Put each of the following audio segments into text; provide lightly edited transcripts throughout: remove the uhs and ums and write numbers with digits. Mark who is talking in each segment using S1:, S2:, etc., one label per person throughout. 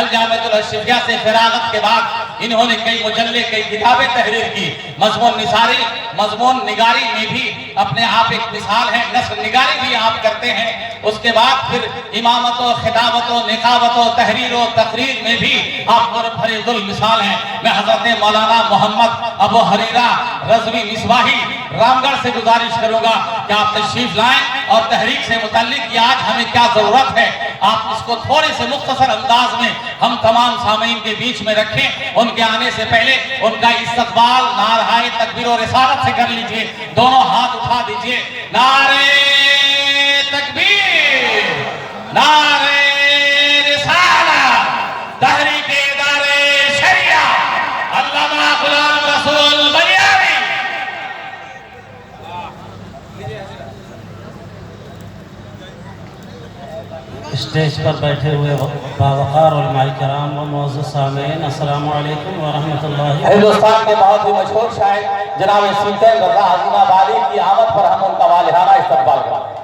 S1: الجامعۃ الاشرفیہ سے فراغت کے بعد انہوں نے کئی مجلے کئی کتابیں تحریر کی، مضمون نثاری مضمون نگاری میں بھی اپنے آپ ایک مثال ہے، نثر نگاری بھی آپ کرتے ہیں۔ اس کے بعد پھر امامت و خطابت و نقابت و تحریر و تقریر میں بھی آپ فرید المثال ہیں۔ میں حضرت مولانا محمد ابو حریرہ رضوی مصباحی رام گڑھ سے گزارش کروں گا کہ آپ تشریف لائیں اور تحریک سے متعلق یہ آج ہمیں کیا ضرورت ہے، آپ اس کو تھوڑے سے مختصر انداز میں ہم تمام سامعین کے بیچ میں رکھیں۔ ان کے آنے سے پہلے ان کا استقبال نعرہ تکبیر و رسالت سے کر لیجئے، دونوں ہاتھ اٹھا دیجئے، نعرہ تکبیر، نعرہ رسالت، تحریک ادارہ شریعہ علامہ غلام رسول بلیاری۔
S2: اسٹیج پر بیٹھے ہوئے باوقار علماء کرام و معزز سامعین، السلام علیکم ورحمۃ اللہ۔
S1: ہندوستان کے بہت ہی مشہور شاعر جناب سلطان رضا عظیم آبادی کی آمد پر ہم ان کا والہانہ استقبال کرتے ہیں۔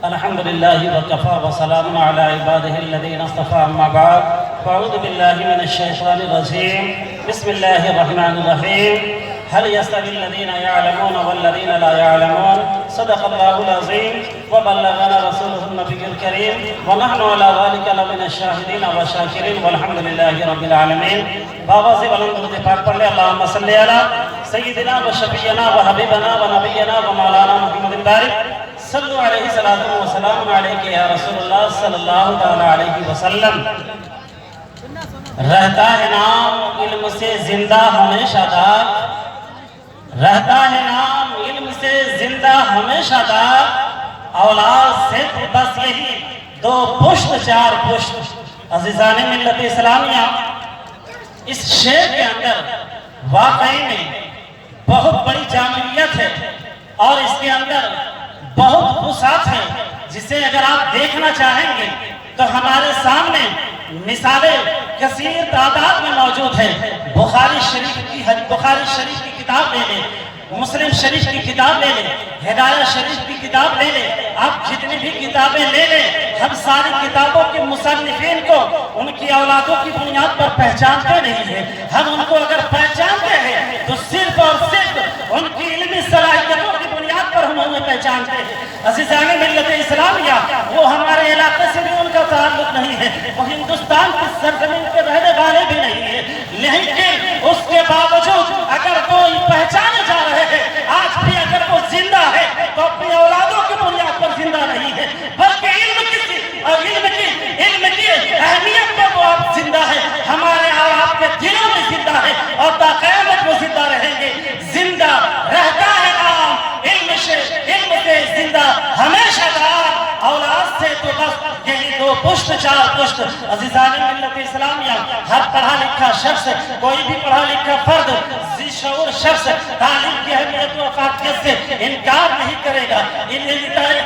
S2: الحمد لله وكفى وسلام على عباده الذين اصطفى، اما بعد فاعوذ بالله من الشيطان الرجيم، بسم الله الرحمن الرحيم، هل يستوي الذين يعلمون والذين لا يعلمون، صدق الله العظيم وبلغنا رسوله النبي الكريم ونحن على ذلك لمن الشاهدين والشاكرين والحمد لله رب العالمين۔ بابا سے بلند درود پاک پڑھ لے، اللہم صلی علی سیدنا و شفیعنا و حبیبنا و نبینا و مولانا محمد بارک صلو علیہ صلاۃ و سلام علیکہ یا رسول اللہ صلی اللہ تعالی علیہ وسلم۔ رہتا ہے نام علم سے زندہ ہمیشہ دار، رہتا ہے نام علم سے زندہ ہمیشہ دار، اولاد سے تو بس یہی دو پشت چار پشت۔ عزیزان ملت اسلامیہ، اس شعر کے اندر واقعی میں بہت بڑی جامعیت ہے اور اس کے اندر بہت وسعت ہے، جسے اگر آپ دیکھنا چاہیں گے تو ہمارے سامنے مثالیں کثیر تعداد میں موجود ہیں۔ بخاری شریف کی کتاب لے لیں، مسلم شریف کی کتاب لے لیں، ہدایہ شریف کی کتاب لے لیں، آپ جتنی بھی کتابیں لے لیں، ہم ساری کتابوں کے مصنفین کو ان کی اولادوں کی بنیاد پر پہچانتے نہیں ہیں۔ ہم ان کو اگر پہچانتے ہیں تو صرف اور صرف ان کی علمی صلاحیتوں کی بنیاد پر ہم انہیں پہچانتے ہیں۔ عزیزان ملت اسلامیہ، وہ ہمارے علاقے سے بھی ان کا تعلق نہیں ہے، وہ ہندوستان کی سرزمین کے رہنے والے بھی نہیں ہیں، لیکن اس کے باوجود اگر وہ پہچانے جا رہے ہیں، آج بھی اگر وہ زندہ ہے تو اپنی اولادوں کی بنیاد پر زندہ نہیں ہے، بلکہ علم کی اہمیت پر وہ آپ زندہ ہے، ہمارے اور آپ کے دلوں میں زندہ ہے اور تا قیامت وہ زندہ رہیں گے۔ زندہ رہتا ہے نام علم سے زندہ ہمیشہ دار، اولاد سے تو بس یہی دو پشت چار پشت۔ عزیزان ملت اسلامیہ، ہر پڑھا لکھا شخص، کوئی بھی پڑھا لکھا فرد، ذی شعور شخص تعلیم کی اہمیت و افادیت سے انکار نہیں کرے گا،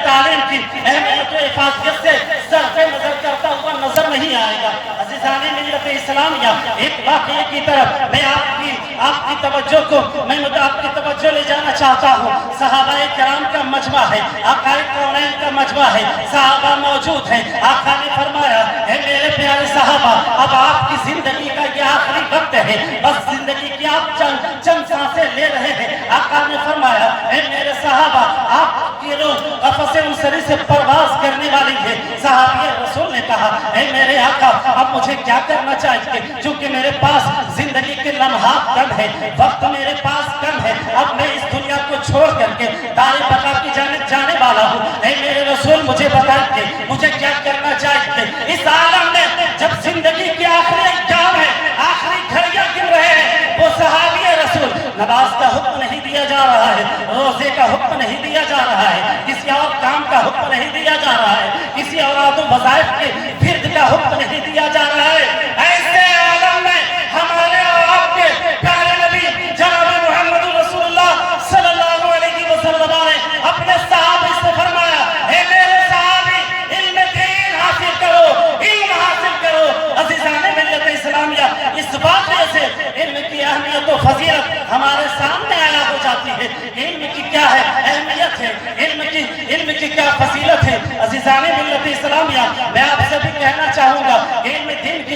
S2: تعلیم کی اہمیت و افادیت سے صرف نظر کرتا ہوا نظر نہیں آئے گا۔ عزیزان ملت اسلامیہ، ایک واقعے کی طرف میں آپ کی توجہ لے جانا چاہتا ہوں۔ صحابہ کرام کا مجمع ہے، آقائے کونین کا مجمع ہے، صحابہ موجود ہیں۔ آقا نے فرمایا، اے میرے پیارے صحابہ، اب آپ کی زندگی کا یہ آخری وقت ہے، بس زندگی کی آپ چند سانسیں لے رہے ہیں۔ آقا نے فرمایا، اے میرے صحابہ، آپ کی روح قفص انصری سے پرواز کرنے والی ہے۔ صحابی رسول نے کہا، اے میرے آقا، اب مجھے کیا کرنا چاہیے؟ چونکہ میرے پاس زندگی کے لمحات کم ہے، وقت میرے پاس کم ہے، اب میں اس دنیا کو چھوڑ کر کے دار بقا کی جانب جانے والا ہوں۔ اے میرے رسول، مجھے بتائیے مجھے کیا کرنا چاہیے؟ اس عالم میں جب زندگی کی آخری ایام ہے، آخری گھڑیاں گر رہے ہیں، وہ صحابی رسول، نماز کا حکم نہیں دیا جا رہا ہے، روزے کا حکم نہیں دیا جا رہا ہے، کسی اور کام کا حکم نہیں دیا جا رہا ہے، کسی اولاد و وظائف کے فرد کا حکم نہیں دیا جا رہا ہے۔ ایسے عالم میں ہمارے اور آپ کے پیارے نبی جناب محمد رسول اللہ صلی اللہ علیہ وسلم نے اپنے صحابی سے فرمایا، اے میرے صحابی، علم دین حاصل کرو، علم حاصل کرو۔ عزیزان ملت اسلامیہ، اس واقعے سے علم کی اہمیت و فضیلت ہمارے سامنے آیا ہو جاتی ہے۔ علم کی کیا ہے اہمیت ہے، علم کی کیا فضیلت ہے۔ عزیزان ملت اسلامیہ، میں آپ سے بھی کہنا